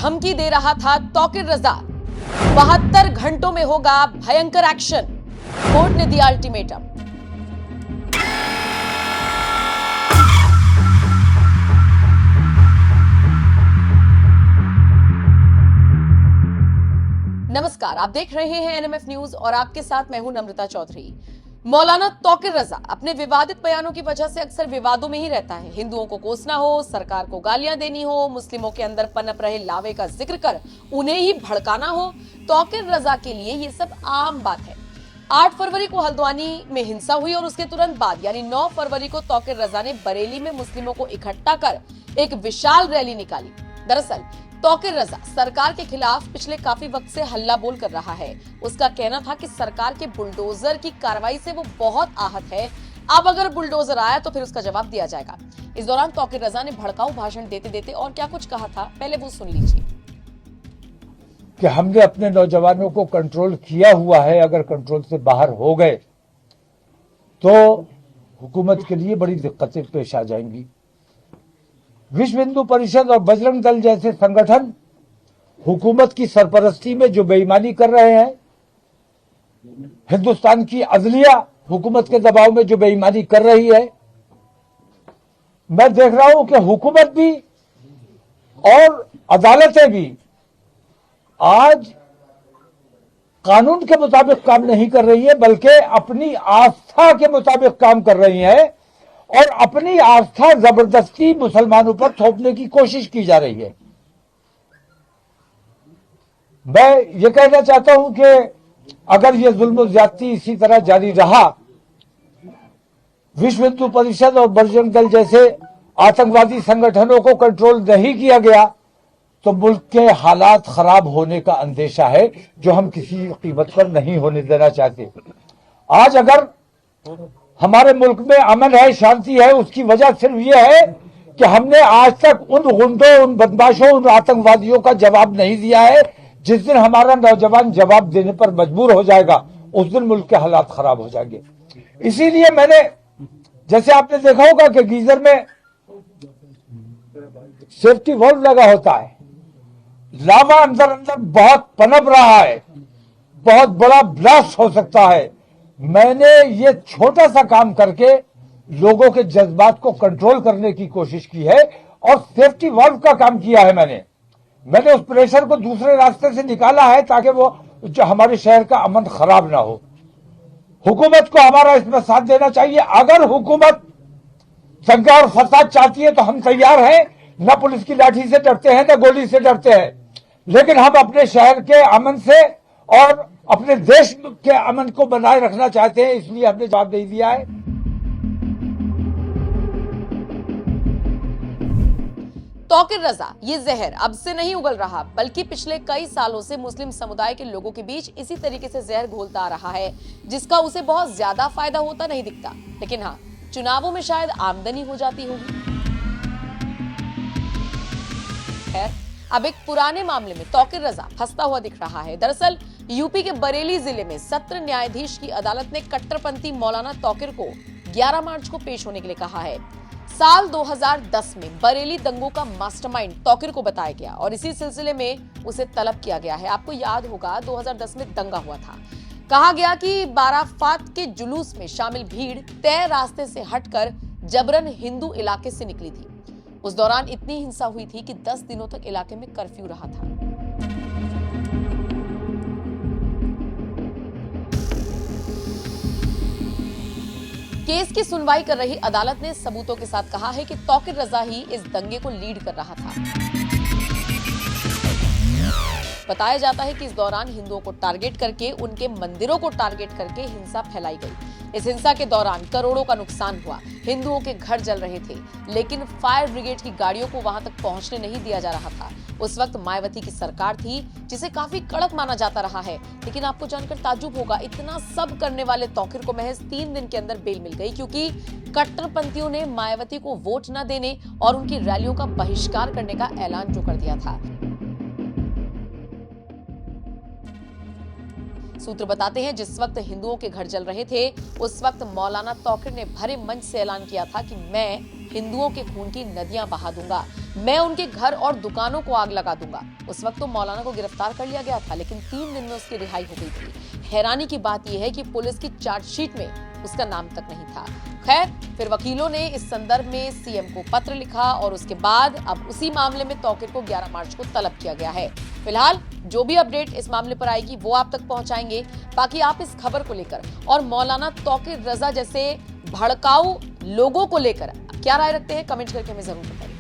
धमकी दे रहा था तौकीर रजा। 72 घंटों में होगा भयंकर एक्शन, कोर्ट ने दिया अल्टीमेटम। नमस्कार, आप देख रहे हैं एनएमएफ न्यूज और आपके साथ मैं हूं नम्रता चौधरी। मौलाना तौकीर रजा अपने विवादित बयानों की वजह से अक्सर विवादों में ही रहता है। हिंदुओं को कोसना हो, सरकार को गालियां देनी हो, मुस्लिमों के अंदर पनप रहे लावे का जिक्र कर उन्हें ही भड़काना हो, तौकीर रजा के लिए ये सब आम बात है। 8 फरवरी को हल्द्वानी में हिंसा हुई और उसके तुरंत बाद यानी 9 फरवरी को तौकीर रजा ने बरेली में मुस्लिमों को इकट्ठा कर एक विशाल रैली निकाली। दरअसल तौकीर रजा सरकार के खिलाफ पिछले काफी वक्त से हल्ला बोल कर रहा है। उसका कहना था कि सरकार के बुलडोजर की कार्रवाई से वो बहुत आहत है, अब अगर बुलडोजर आया तो फिर उसका जवाब दिया जाएगा। इस दौरान तौकीर रजा ने भड़काऊ भाषण देते देते और क्या कुछ कहा था, पहले वो सुन लीजिए। कि हमने अपने नौजवानों को कंट्रोल किया हुआ है, अगर कंट्रोल से बाहर हो गए तो हुकूमत के लिए बड़ी दिक्कतें पेश आ जाएंगी। विश्व हिंदू परिषद और बजरंग दल जैसे संगठन हुकूमत की सरपरस्ती में जो बेईमानी कर रहे हैं, हिंदुस्तान की अदलिया हुकूमत के दबाव में जो बेईमानी कर रही है, मैं देख रहा हूं कि हुकूमत भी और अदालतें भी आज कानून के मुताबिक काम नहीं कर रही है, बल्कि अपनी आस्था के मुताबिक काम कर रही है और अपनी आस्था जबरदस्ती मुसलमानों पर थोपने की कोशिश की जा रही है। मैं ये कहना चाहता हूं कि अगर ये जुल्म ज्यादती इसी तरह जारी रहा, विश्व हिंदू परिषद और बजरंग दल जैसे आतंकवादी संगठनों को कंट्रोल नहीं किया गया तो मुल्क के हालात खराब होने का अंदेशा है, जो हम किसी कीमत पर नहीं होने देना चाहते। आज अगर हमारे मुल्क में अमन है, शांति है, उसकी वजह सिर्फ ये है कि हमने आज तक उन गुंडों, उन बदमाशों, उन आतंकवादियों का जवाब नहीं दिया है। जिस दिन हमारा नौजवान जवाब देने पर मजबूर हो जाएगा, उस दिन मुल्क के हालात खराब हो जाएंगे। इसीलिए मैंने, जैसे आपने देखा होगा कि गीजर में सेफ्टी वाल्व लगा होता है, लावा अंदर अंदर बहुत पनप रहा है, बहुत बड़ा ब्लास्ट हो सकता है। मैंने ये छोटा सा काम करके लोगों के जज्बात को कंट्रोल करने की कोशिश की है और सेफ्टी वाल्व का काम किया है। मैंने उस प्रेशर को दूसरे रास्ते से निकाला है ताकि वो जो हमारे शहर का अमन खराब ना हो। हुकूमत को हमारा इसमें साथ देना चाहिए। अगर हुकूमत दंगा और फसाद चाहती है तो हम तैयार हैं, न पुलिस की लाठी से डरते हैं न गोली से डरते हैं, लेकिन हम अपने शहर के अमन से और अपने देश के अमन को बनाए रखना चाहते हैं, इसलिए हमने जवाब नहीं दिया है। तौकीर रजा ये जहर अब से नहीं उगल रहा, बल्कि पिछले कई सालों से मुस्लिम समुदाय के लोगों के बीच इसी तरीके से जहर घोलता आ रहा है, जिसका उसे बहुत ज्यादा फायदा होता नहीं दिखता, लेकिन हाँ, चुनावों में शायद आमदनी हो जाती होगी। खैर, अब एक पुराने मामले में तौकीर रजा फंसता हुआ दिख रहा है। दरअसल यूपी के बरेली जिले में सत्र न्यायाधीश की अदालत ने कट्टरपंथी मौलाना तौकीर को 11 मार्च को पेश होने के लिए कहा है। साल 2010 में बरेली दंगों का मास्टरमाइंड तौकीर को बताया गया और इसी सिलसिले में उसे तलब किया गया है। आपको याद होगा 2010 में दंगा हुआ था। कहा गया कि बाराफात के जुलूस में शामिल भीड़ तय रास्ते से हटकर जबरन हिंदू इलाके से निकली थी। उस दौरान इतनी हिंसा हुई थी कि 10 दिनों तक इलाके में कर्फ्यू रहा था। केस की सुनवाई कर रही अदालत ने सबूतों के साथ कहा है कि तौकीर रजा ही इस दंगे को लीड कर रहा था। बताया जाता है कि इस दौरान हिंदुओं को टारगेट करके, उनके मंदिरों को टारगेट करके हिंसा फैलाई गई। इस हिंसा के दौरान करोड़ों का नुकसान हुआ, हिंदुओं के घर जल रहे थे, लेकिन फायर ब्रिगेड की गाड़ियों को वहां तक पहुंचने नहीं दिया जा रहा था। उस वक्त मायावती की सरकार थी, जिसे काफी कड़क माना जाता रहा है। लेकिन आपको जानकर ताज्जुब होगा, इतना सब करने वाले तौकीर को महज 3 दिन के अंदर बेल मिल गई, क्योंकि कट्टरपंथियों ने मायावती को वोट न देने और उनकी रैलियों का बहिष्कार करने का ऐलान जो कर दिया था। सूत्र बताते हैं, जिस वक्त हिंदुओं के घर जल रहे थे, उस वक्त मौलाना तौकीर ने भरे मंच से ऐलान किया था कि मैं हिंदुओं के खून की नदियां बहा दूंगा, मैं उनके घर और दुकानों को आग लगा दूंगा। उस वक्त तो मौलाना को गिरफ्तार कर लिया गया था, लेकिन 3 दिन में उसकी रिहाई हो गई थी। हैरानी की बात यह है कि पुलिस की चार्जशीट में उसका नाम तक नहीं था। खैर, फिर वकीलों ने इस संदर्भ में सीएम को पत्र लिखा और उसके बाद अब उसी मामले में तौकीर को 11 मार्च को तलब किया गया है। फिलहाल जो भी अपडेट इस मामले पर आएगी वो आप तक पहुंचाएंगे। बाकी आप इस खबर को लेकर और मौलाना तौकीर रजा जैसे भड़काऊ लोगों को लेकर क्या राय रखते हैं, कमेंट करके हमें जरूर बताइए।